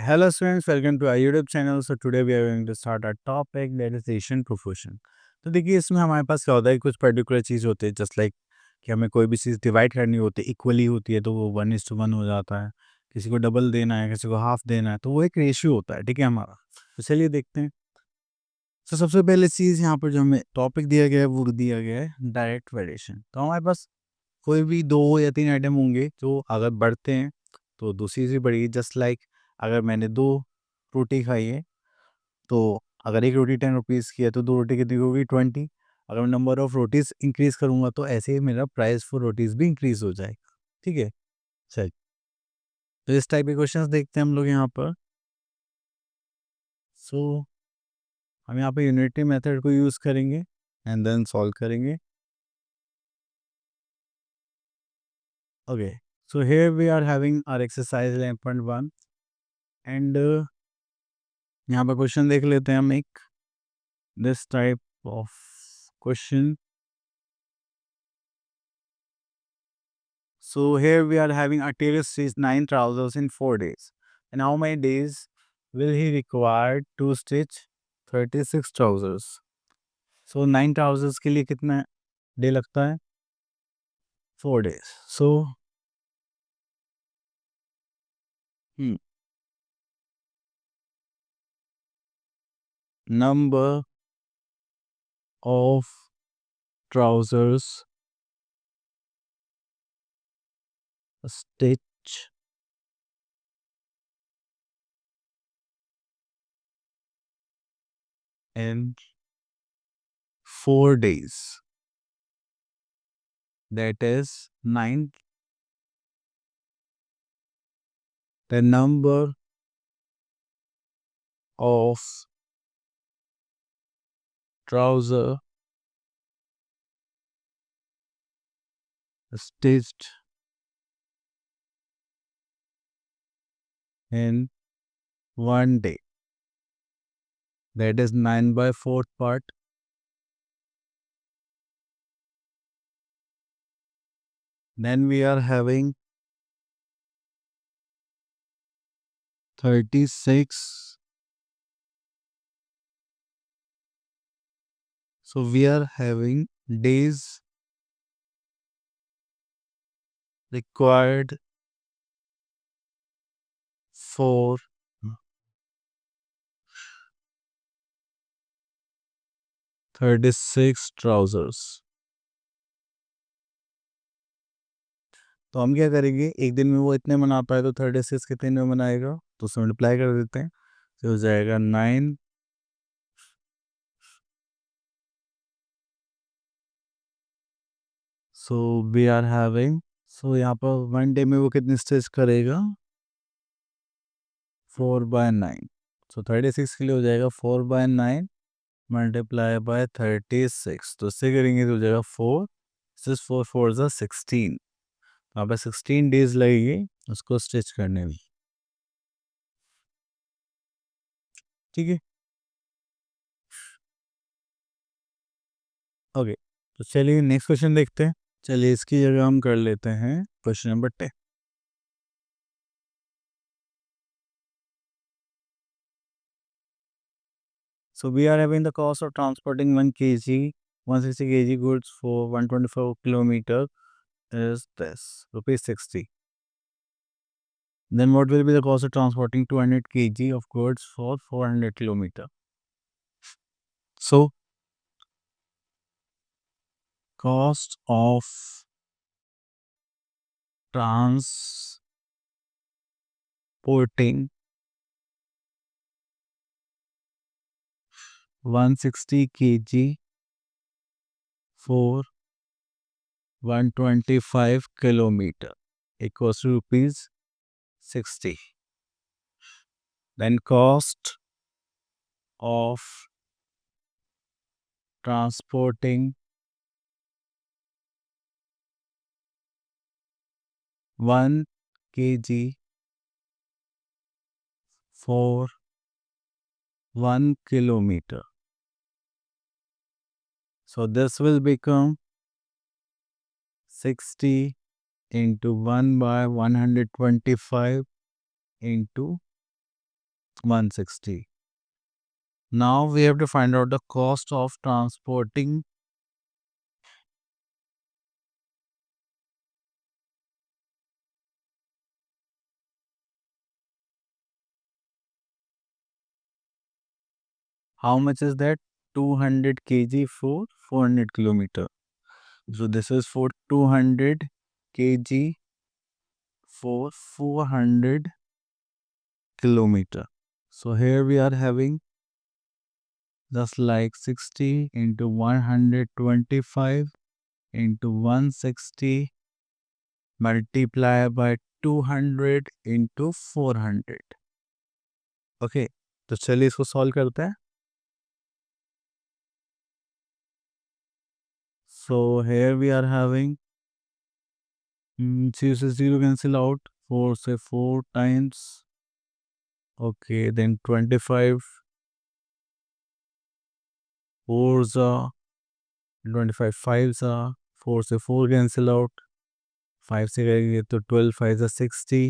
Hello students, welcome to our YouTube channel. So today we are going to start our topic that is Asian proportion. तो देखिए इसमें हमारे पास क्या होता है कुछ पर्टिकुलर चीज़ होती है जस्ट लाइक कि हमें कोई भी चीज़ डिवाइड करनी होती है इक्वली होती है तो वो 1:1 हो जाता है। किसी को डबल देना है किसी को हाफ देना है तो वो एक रेशियो होता है ठीक है हमारा। तो चलिए देखते हैं। तो सबसे पहले चीज़ यहाँ पर जो हमें टॉपिक दिया गया है वो दिया गया है डायरेक्ट वेरिएशन। तो हमारे पास कोई भी 2 या 3 आइटम होंगे जो अगर बढ़ते हैं तो दूसरी चीज़ बढ़ेगी जस्ट लाइक अगर मैंने 2 रोटी खाई है तो अगर 1 रोटी 10 रुपीज़ की है तो 2 रोटी कितनी होगी 20। अगर मैं नंबर ऑफ रोटीज़ इंक्रीज़ करूँगा तो ऐसे ही मेरा प्राइस फॉर रोटीज़ भी इंक्रीज़ हो जाएगा। ठीक है? चलिए, तो इस टाइप के क्वेश्चंस देखते हैं हम लोग यहाँ पर। सो हम यहाँ पे यूनिटी मेथड को यूज़ करेंगे एंड देन सॉल्व करेंगे। Okay, so here we are having our exercise 11.1 and यहाँ पर क्वेश्चन देख लेते हैं हम एक this type of question. So here we are having a tailor stitch 9 trousers in 4 days. And how many days will he require to stitch 36 trousers? So 9 trousers के लिए कितना डे लगता है? 4 days. So hmm, number of trousers stitch in 4 days. That is 9. The number of trouser stitched in 1 day. That is 9 by 4th part. Then we are having 36. So we are having days required for 36 trousers. तो हम क्या करेंगे एक दिन में वो इतने मना पाए तो 36 कितने में मनाएगा तो उसे मल्टीप्लाई कर देते हैं तो हो जाएगा 9 so we are having so यहाँ पर 1 डे में वो कितनी स्टिच करेगा 4/9 सो 36 के लिए हो जाएगा 4/9 मल्टीप्लाई बाय 36 तो इससे करेंगे तो हो जाएगा 4 सिक्स 4 ज़ा 16 वहाँ पे 16 डेज लगेगी उसको स्टिच करने में। ठीक है ओके, तो चलिए नेक्स्ट क्वेश्चन देखते हैं। चलिए इसकी जगह हम कर लेते हैं question number 10। So we are having the cost of transporting 1 kg, 160 kg goods for 124 kilometer is this rupees 60. Then what will be the cost of transporting 200 kg of goods for 400 kilometer? So cost of transporting 160 kg for 125 kilometer equals to rupees 60. Then cost of transporting 1 kg for 1 kilometer. So this will become 60 into 1 by 125 into 160. Now we have to find out the cost of transporting. How much is that? 200 kg for 400 kilometer. So this is for 200 kg for 400 kilometer. So here we are having just like 60 into 125 into 160 multiply by 200 into 400. Okay, तो चलिए इसको solve करते हैं. So here we are having 0 से 0 cancel out, 4 से 4 times. Okay, then 25 4s are 25 5s are 4 से 4 cancel out, 5 से करेंगे तो 12 5 are 60.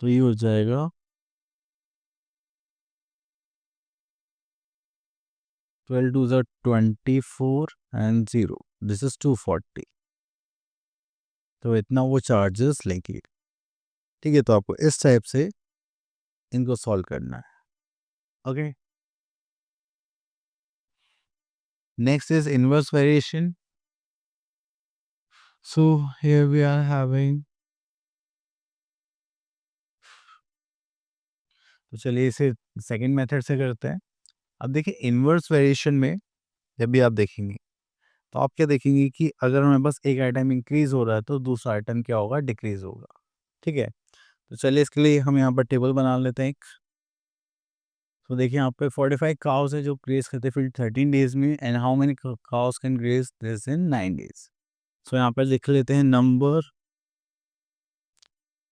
तो ये हो जाएगा 12 2s are 24 and 0. This is 240. तो इतना वो चार्जेस लेंगे. ठीक है, तो आपको इस टाइप से इनको सॉल्व करना है. Okay, next is inverse variation. So here we are having, तो चलिए इसे सेकंड मेथड से करते हैं. अब देखिए इनवर्स वेरिएशन में जब भी आप देखेंगे तो आप क्या देखेंगे कि अगर हमारे पास एक आइटम इंक्रीज हो रहा है तो दूसरा आइटम क्या होगा, डिक्रीज होगा. ठीक है, तो चलिए इसके लिए हम यहाँ पर टेबल बना लेते हैं एक. तो देखिए यहाँ पे 45 काउस है जो ग्रेज करते हैं फिर 13 डेज में, and how many cows can graze this in 9 days. So यहाँ पर लिख लेते हैं number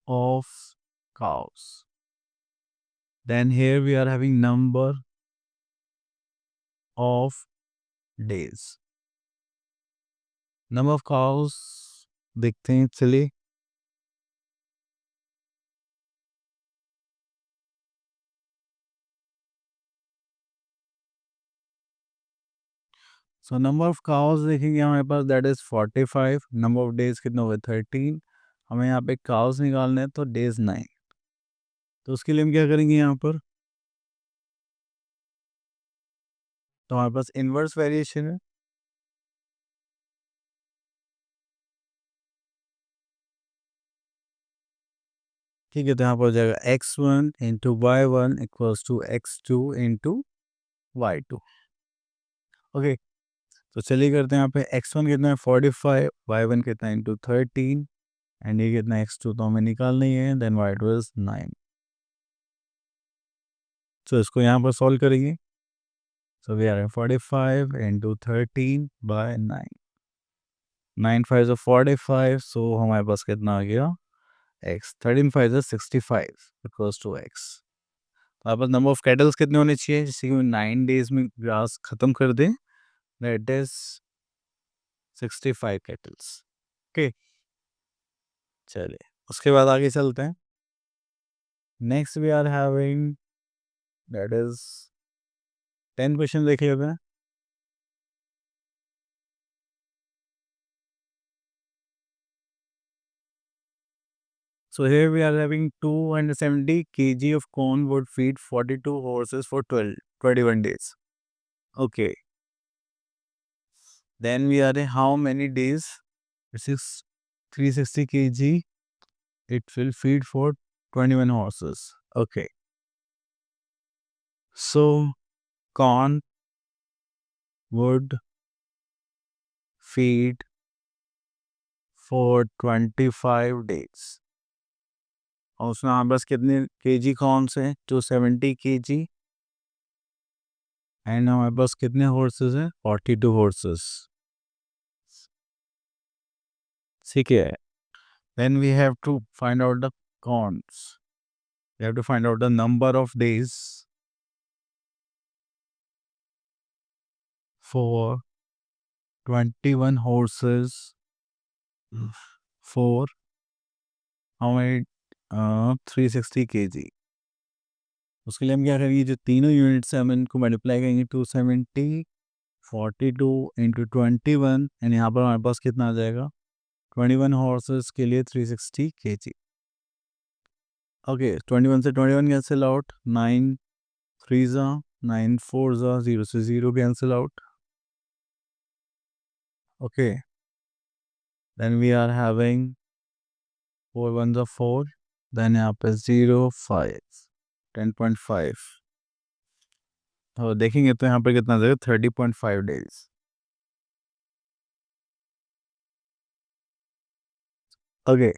of cows. Then here we are having number of days. Number of cows देखते हैं चलिए. सो नंबर ऑफ काउस देखेंगे हमारे पास that is 45. Number of days कितना हुआ 13. हमें यहाँ पे काउस निकालना है तो डेज 9. तो उसके लिए हम क्या करेंगे यहाँ पर, तो हमारे पास इनवर्स वेरिएशन है. ठीक है, तो यहाँ पर हो जाएगा x1 into y1 equals to x2 into y2. Okay, तो चलिए करते हैं यहाँ पे x1 कितना है 45, y1 कितना है इंटू 13 एंड ये कितना x2 तो हमें निकालना ही है, देन y2 इज 9. तो इसको यहाँ पर सॉल्व करेंगे. So we are 45 into 13 by 9. 9 5 is 45, so हमारे पास कितना आ गया x. 13 5 is 65 equals to x. तो आप नंबर ऑफ कैटल्स कितने होने चाहिए जिससे कि 9 डेज में ग्रास खत्म कर दें, दैट इज 65 कैटल्स. ओके, चलिए उसके बाद आगे चलते हैं. Next we are having that is 10 question देख लेते हैं. So here we are having 270 kg of corn would feed 42 horses for 21 days. Okay. Then we are in how many days? This is 360 kg. It will feed for 21 horses. Okay. So corn would feed for 25 days. और उसमें हमारे पास कितने KG कौन से हैं 270 kg and हमारे पास कितने horses हैं 42 हॉर्सेस. ठीक है, then we have to find out the cons. We have to find out the number of days for 21 horses for how many 360 kg. उसके लिए हम क्या करेंगे, जो तीनों यूनिट्स हैं हम इनको मल्टीप्लाई करेंगे 270 42 इंटू 21 एंड यहाँ पर हमारे पास कितना आ जाएगा 21 हॉर्सेस के लिए 360 kg। ओके 21 से 21 कैंसिल आउट, 9 3 जा 9 4 जा 0 से 0 cancel out. Okay then we are having 4 1 जा 4, देन यहाँ पे 0 5 10.5 और देखेंगे तो यहाँ पर कितना आ जाएगा 30.5 days. Okay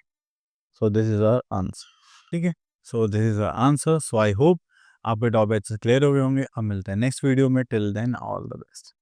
so this is our answer, ठीक है। So this is our answer. So I hope आपके टॉपिक से क्लियर हो गए होंगे। अब मिलते हैं नेक्स्ट वीडियो में, till then all the best.